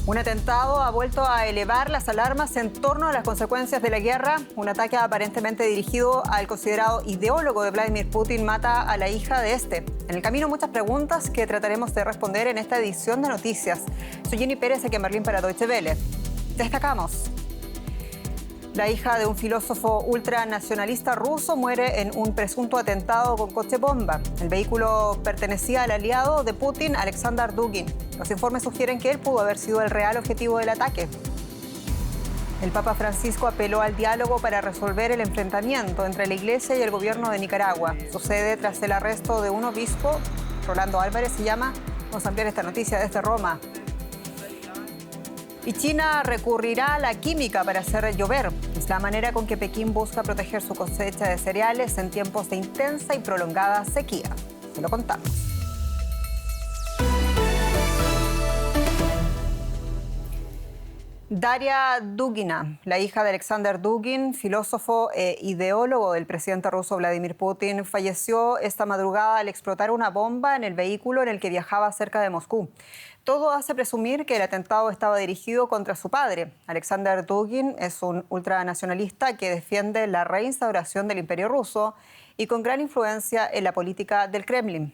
Un atentado ha vuelto a elevar las alarmas en torno a las consecuencias de la guerra. Un ataque aparentemente dirigido al considerado ideólogo de Vladimir Putin mata a la hija de este. En el camino muchas preguntas que trataremos de responder en esta edición de Noticias. Soy Jenny Pérez, aquí en Berlín para Deutsche Welle. Destacamos: la hija de un filósofo ultranacionalista ruso muere en un presunto atentado con coche bomba. El vehículo pertenecía al aliado de Putin, Alexander Dugin. Los informes sugieren que él pudo haber sido el real objetivo del ataque. El Papa Francisco apeló al diálogo para resolver el enfrentamiento entre la Iglesia y el gobierno de Nicaragua. Sucede tras el arresto de un obispo, Rolando Álvarez se llama. Vamos a ampliar esta noticia desde Roma. Y China recurrirá a la química para hacer llover. Es la manera con que Pekín busca proteger su cosecha de cereales en tiempos de intensa y prolongada sequía. Se lo contamos. Daria Dugina, la hija de Alexander Dugin, filósofo e ideólogo del presidente ruso Vladimir Putin, falleció esta madrugada al explotar una bomba en el vehículo en el que viajaba cerca de Moscú. Todo hace presumir que el atentado estaba dirigido contra su padre. Alexander Dugin es un ultranacionalista que defiende la reinstauración del Imperio ruso y con gran influencia en la política del Kremlin.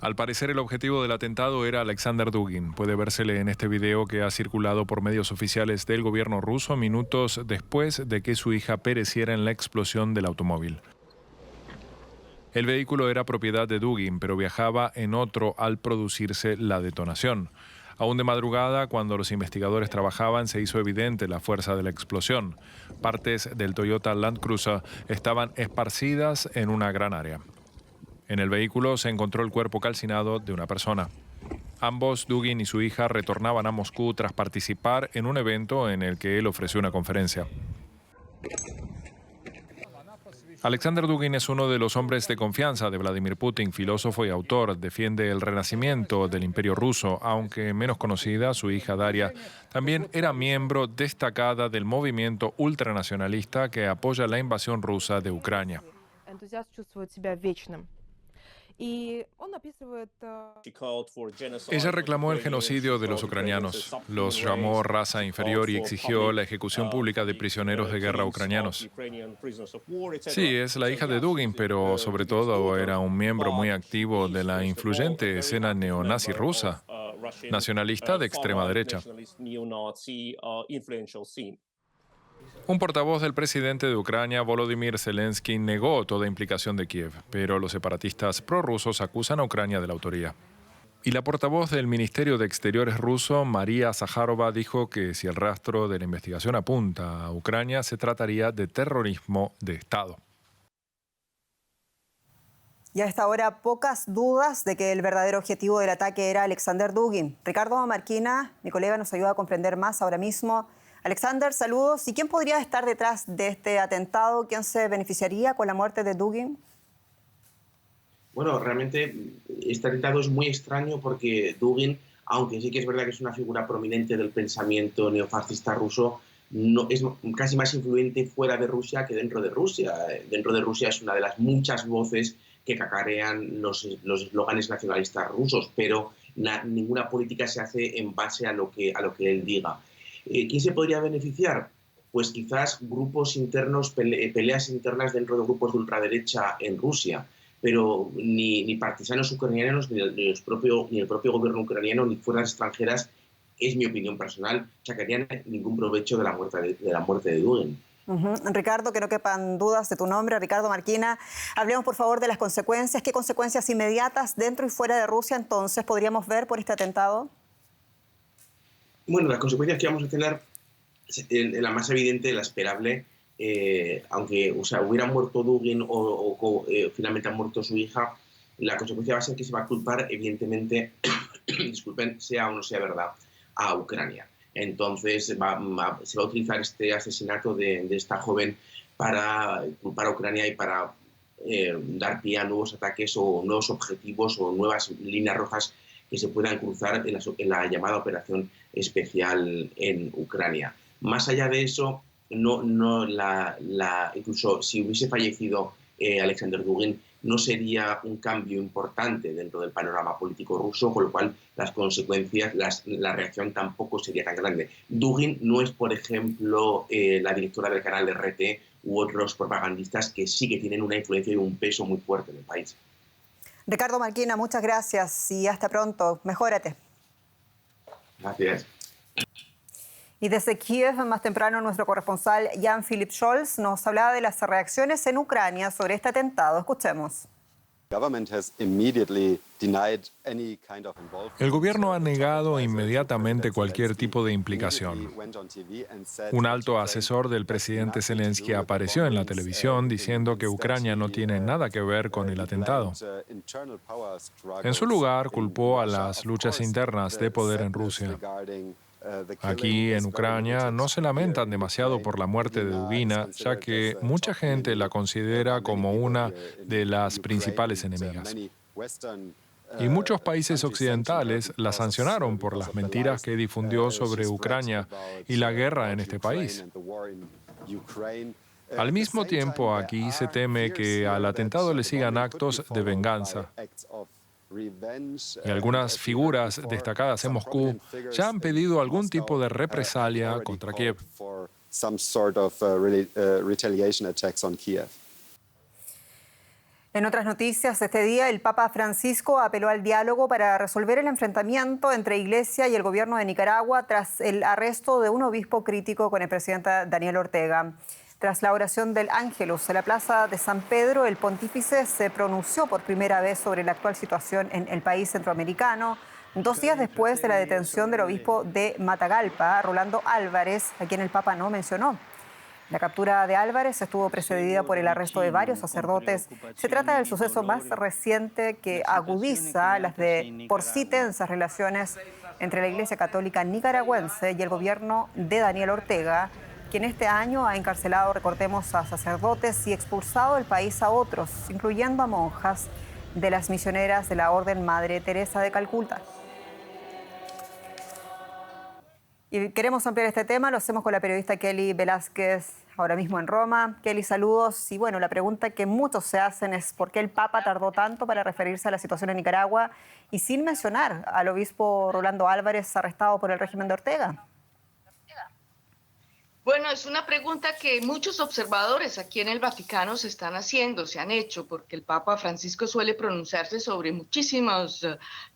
Al parecer, el objetivo del atentado era Alexander Dugin. Puede vérsele en este video que ha circulado por medios oficiales del gobierno ruso minutos después de que su hija pereciera en la explosión del automóvil. El vehículo era propiedad de Dugin, pero viajaba en otro al producirse la detonación. Aún de madrugada, cuando los investigadores trabajaban, se hizo evidente la fuerza de la explosión. Partes del Toyota Land Cruiser estaban esparcidas en una gran área. En el vehículo se encontró el cuerpo calcinado de una persona. Ambos, Dugin y su hija, retornaban a Moscú tras participar en un evento en el que él ofreció una conferencia. Alexander Dugin es uno de los hombres de confianza de Vladimir Putin, filósofo y autor. Defiende el renacimiento del Imperio ruso, aunque menos conocida, su hija Daria también era miembro destacada del movimiento ultranacionalista que apoya la invasión rusa de Ucrania. Ella reclamó el genocidio de los ucranianos, los llamó raza inferior y exigió la ejecución pública de prisioneros de guerra ucranianos. Sí, es la hija de Dugin, pero sobre todo era un miembro muy activo de la influyente escena neonazi rusa, nacionalista de extrema derecha. Un portavoz del presidente de Ucrania, Volodymyr Zelensky, negó toda implicación de Kiev, pero los separatistas prorrusos acusan a Ucrania de la autoría. Y la portavoz del Ministerio de Exteriores ruso, María Zakharova, dijo que si el rastro de la investigación apunta a Ucrania, se trataría de terrorismo de Estado. Y a esta hora, pocas dudas de que el verdadero objetivo del ataque era Alexander Dugin. Ricardo Marquina, mi colega, nos ayuda a comprender más ahora mismo. Alexander, saludos. ¿Y quién podría estar detrás de este atentado? ¿Quién se beneficiaría con la muerte de Dugin? Bueno, realmente este atentado es muy extraño porque Dugin, aunque sí que es verdad que es una figura prominente del pensamiento neofascista ruso, no, es casi más influyente fuera de Rusia que dentro de Rusia. Dentro de Rusia es una de las muchas voces que cacarean los eslóganes nacionalistas rusos, pero ninguna política se hace en base a lo que él diga. ¿Quién se podría beneficiar? Pues quizás grupos internos, peleas internas dentro de grupos de ultraderecha en Rusia, pero ni partisanos ucranianos, ni el propio gobierno ucraniano, ni fuerzas extranjeras, es mi opinión personal, sacarían ningún provecho de la muerte de Dugin. Ricardo, que no quepan dudas de tu nombre, Ricardo Marquina. Hablemos, por favor, de las consecuencias. ¿Qué consecuencias inmediatas dentro y fuera de Rusia entonces podríamos ver por este atentado? Bueno, las consecuencias que vamos a tener, la más evidente, la esperable, aunque hubiera muerto Dugin o finalmente ha muerto su hija, la consecuencia va a ser que se va a culpar, evidentemente, disculpen, sea o no sea verdad, a Ucrania. Entonces se va a utilizar este asesinato de esta joven para culpar a Ucrania y para dar pie a nuevos ataques o nuevos objetivos o nuevas líneas rojas que se puedan cruzar en la llamada operación especial en Ucrania. Más allá de eso, incluso si hubiese fallecido Alexander Dugin, no sería un cambio importante dentro del panorama político ruso, con lo cual las consecuencias, la reacción tampoco sería tan grande. Dugin no es, por ejemplo, la directora del canal de RT u otros propagandistas que sí que tienen una influencia y un peso muy fuerte en el país. Ricardo Marquina, muchas gracias y hasta pronto. Mejórate. Gracias. Y desde Kiev, más temprano, nuestro corresponsal Jan-Philipp Scholz nos hablaba de las reacciones en Ucrania sobre este atentado. Escuchemos. El gobierno ha negado inmediatamente cualquier tipo de implicación. Un alto asesor del presidente Zelensky apareció en la televisión diciendo que Ucrania no tiene nada que ver con el atentado. En su lugar, culpó a las luchas internas de poder en Rusia. Aquí en Ucrania no se lamentan demasiado por la muerte de Dugina, ya que mucha gente la considera como una de las principales enemigas. Y muchos países occidentales la sancionaron por las mentiras que difundió sobre Ucrania y la guerra en este país. Al mismo tiempo, aquí se teme que al atentado le sigan actos de venganza. Y algunas figuras destacadas en Moscú ya han pedido algún tipo de represalia contra Kiev. En otras noticias, este día el Papa Francisco apeló al diálogo para resolver el enfrentamiento entre Iglesia y el gobierno de Nicaragua tras el arresto de un obispo crítico con el presidente Daniel Ortega. Tras la oración del Ángelus en la plaza de San Pedro, el pontífice se pronunció por primera vez sobre la actual situación en el país centroamericano, 2 días después de la detención del obispo de Matagalpa, Rolando Álvarez, a quien el Papa no mencionó. La captura de Álvarez estuvo precedida por el arresto de varios sacerdotes. Se trata del suceso más reciente que agudiza las de por sí tensas relaciones entre la Iglesia Católica nicaragüense y el gobierno de Daniel Ortega, quien este año ha encarcelado, recordemos, a sacerdotes y expulsado del país a otros, incluyendo a monjas de las misioneras de la Orden Madre Teresa de Calcuta. Y queremos ampliar este tema, lo hacemos con la periodista Kelly Velázquez, ahora mismo en Roma. Kelly, saludos. Y bueno, la pregunta que muchos se hacen es ¿por qué el Papa tardó tanto para referirse a la situación en Nicaragua y sin mencionar al obispo Rolando Álvarez arrestado por el régimen de Ortega? Bueno, es una pregunta que muchos observadores aquí en el Vaticano se han hecho, porque el Papa Francisco suele pronunciarse sobre muchísimos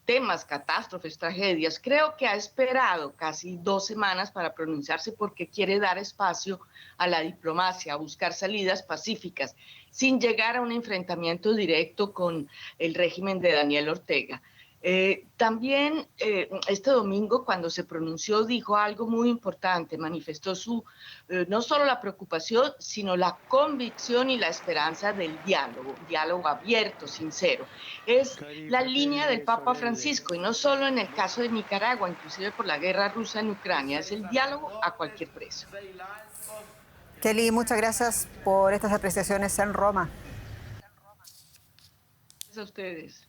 temas, catástrofes, tragedias. Creo que ha esperado casi 2 semanas para pronunciarse porque quiere dar espacio a la diplomacia, a buscar salidas pacíficas, sin llegar a un enfrentamiento directo con el régimen de Daniel Ortega. También este domingo, cuando se pronunció, dijo algo muy importante, manifestó no solo la preocupación, sino la convicción y la esperanza del diálogo abierto, sincero. Es la línea del Papa Francisco, y no solo en el caso de Nicaragua, inclusive por la guerra rusa en Ucrania, es el diálogo a cualquier precio. Kelly, muchas gracias por estas apreciaciones en Roma. Gracias a ustedes.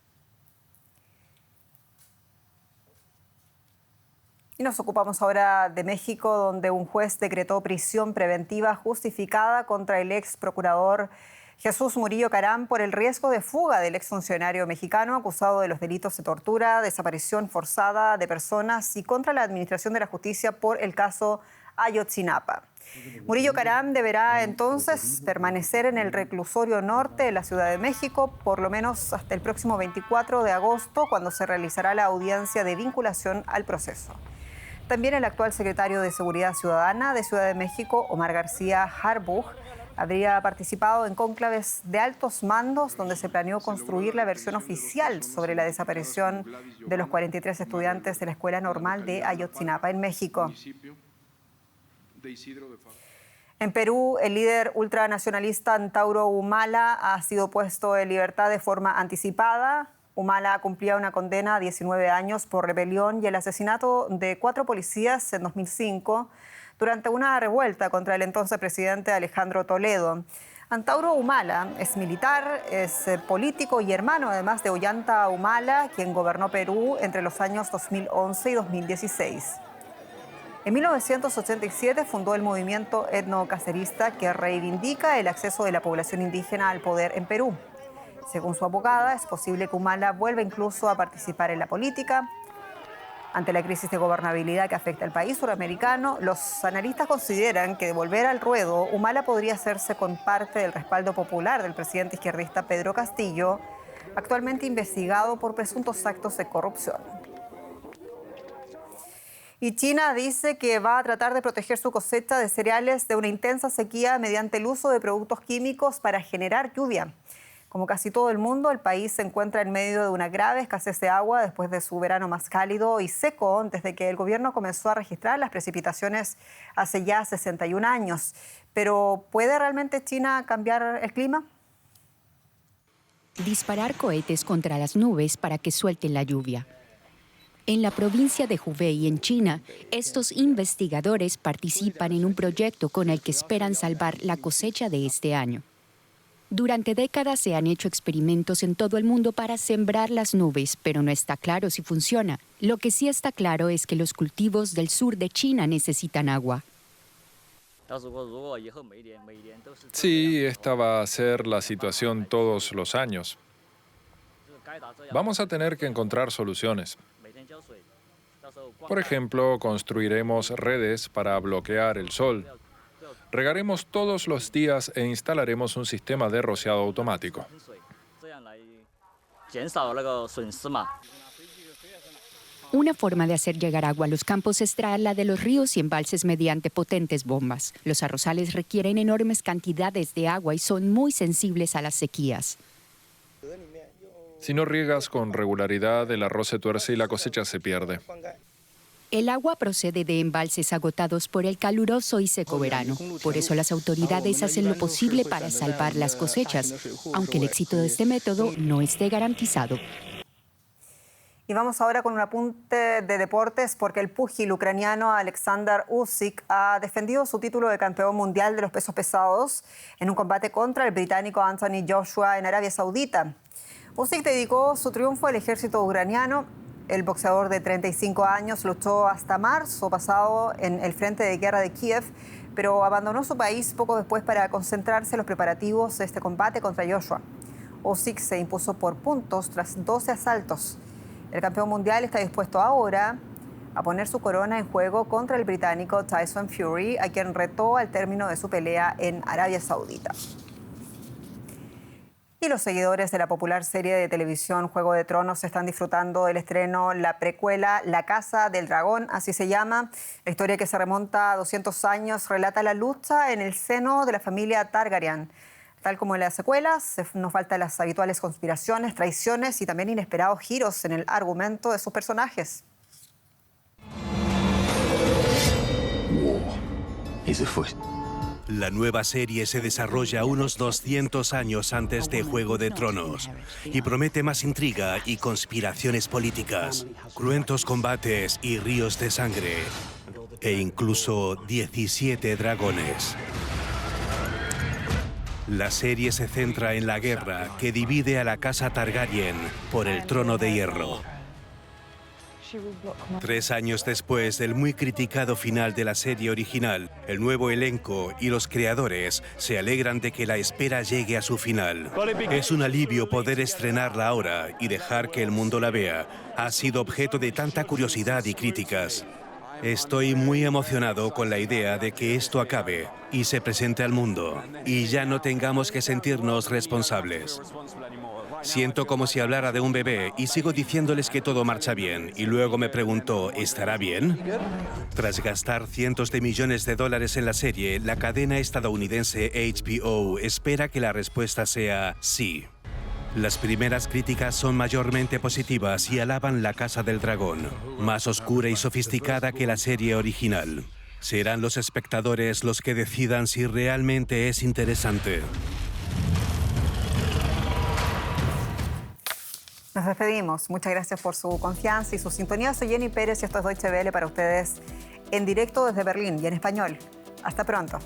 Y nos ocupamos ahora de México, donde un juez decretó prisión preventiva justificada contra el ex procurador Jesús Murillo Caram por el riesgo de fuga del exfuncionario mexicano acusado de los delitos de tortura, desaparición forzada de personas y contra la Administración de la Justicia por el caso Ayotzinapa. Murillo Caram deberá entonces permanecer en el reclusorio norte de la Ciudad de México por lo menos hasta el próximo 24 de agosto, cuando se realizará la audiencia de vinculación al proceso. También el actual secretario de Seguridad Ciudadana de Ciudad de México, Omar García Harfuch, habría participado en cónclaves de altos mandos donde se planeó construir la versión oficial sobre la desaparición de los 43 estudiantes de la Escuela Normal de Ayotzinapa en México. En Perú, el líder ultranacionalista Antauro Humala ha sido puesto en libertad de forma anticipada. Humala cumplía una condena a 19 años por rebelión y el asesinato de 4 policías en 2005 durante una revuelta contra el entonces presidente Alejandro Toledo. Antauro Humala es militar, es político y hermano además de Ollanta Humala, quien gobernó Perú entre los años 2011 y 2016. En 1987 fundó el movimiento etnocacerista que reivindica el acceso de la población indígena al poder en Perú. Según su abogada, es posible que Humala vuelva incluso a participar en la política. Ante la crisis de gobernabilidad que afecta al país suramericano, los analistas consideran que de volver al ruedo, Humala podría hacerse con parte del respaldo popular del presidente izquierdista Pedro Castillo, actualmente investigado por presuntos actos de corrupción. Y China dice que va a tratar de proteger su cosecha de cereales de una intensa sequía mediante el uso de productos químicos para generar lluvia. Como casi todo el mundo, el país se encuentra en medio de una grave escasez de agua después de su verano más cálido y seco desde que el gobierno comenzó a registrar las precipitaciones hace ya 61 años. Pero ¿puede realmente China cambiar el clima? Disparar cohetes contra las nubes para que suelten la lluvia. En la provincia de Hubei, en China, estos investigadores participan en un proyecto con el que esperan salvar la cosecha de este año. Durante décadas se han hecho experimentos en todo el mundo para sembrar las nubes, pero no está claro si funciona. Lo que sí está claro es que los cultivos del sur de China necesitan agua. Sí, esta va a ser la situación todos los años. Vamos a tener que encontrar soluciones. Por ejemplo, construiremos redes para bloquear el sol. Regaremos todos los días e instalaremos un sistema de rociado automático. Una forma de hacer llegar agua a los campos es traerla de los ríos y embalses mediante potentes bombas. Los arrozales requieren enormes cantidades de agua y son muy sensibles a las sequías. Si no riegas con regularidad, el arroz se tuerce y la cosecha se pierde. El agua procede de embalses agotados por el caluroso y seco verano. Por eso las autoridades hacen lo posible para salvar las cosechas, aunque el éxito de este método no esté garantizado. Y vamos ahora con un apunte de deportes porque el púgil ucraniano Alexander Usyk ha defendido su título de campeón mundial de los pesos pesados en un combate contra el británico Anthony Joshua en Arabia Saudita. Usyk dedicó su triunfo al ejército ucraniano. El boxeador de 35 años luchó hasta marzo pasado en el frente de guerra de Kiev, pero abandonó su país poco después para concentrarse en los preparativos de este combate contra Joshua. Usyk se impuso por puntos tras 12 asaltos. El campeón mundial está dispuesto ahora a poner su corona en juego contra el británico Tyson Fury, a quien retó al término de su pelea en Arabia Saudita. Y los seguidores de la popular serie de televisión Juego de Tronos están disfrutando del estreno, la precuela La Casa del Dragón, así se llama. La historia, que se remonta a 200 años, relata la lucha en el seno de la familia Targaryen. Tal como en las secuelas, nos faltan las habituales conspiraciones, traiciones y también inesperados giros en el argumento de sus personajes. La nueva serie se desarrolla unos 200 años antes de Juego de Tronos y promete más intriga y conspiraciones políticas, cruentos combates y ríos de sangre, e incluso 17 dragones. La serie se centra en la guerra que divide a la casa Targaryen por el trono de hierro. 3 años después del muy criticado final de la serie original, el nuevo elenco y los creadores se alegran de que la espera llegue a su final. Es un alivio poder estrenarla ahora y dejar que el mundo la vea. Ha sido objeto de tanta curiosidad y críticas. Estoy muy emocionado con la idea de que esto acabe y se presente al mundo y ya no tengamos que sentirnos responsables. Siento como si hablara de un bebé y sigo diciéndoles que todo marcha bien y luego me pregunto, ¿estará bien? Tras gastar cientos de millones de dólares en la serie, la cadena estadounidense HBO espera que la respuesta sea sí. Las primeras críticas son mayormente positivas y alaban La Casa del Dragón, más oscura y sofisticada que la serie original. Serán los espectadores los que decidan si realmente es interesante. Nos despedimos. Muchas gracias por su confianza y su sintonía. Soy Jenny Pérez y esto es Deutsche Welle para ustedes en directo desde Berlín y en español. Hasta pronto.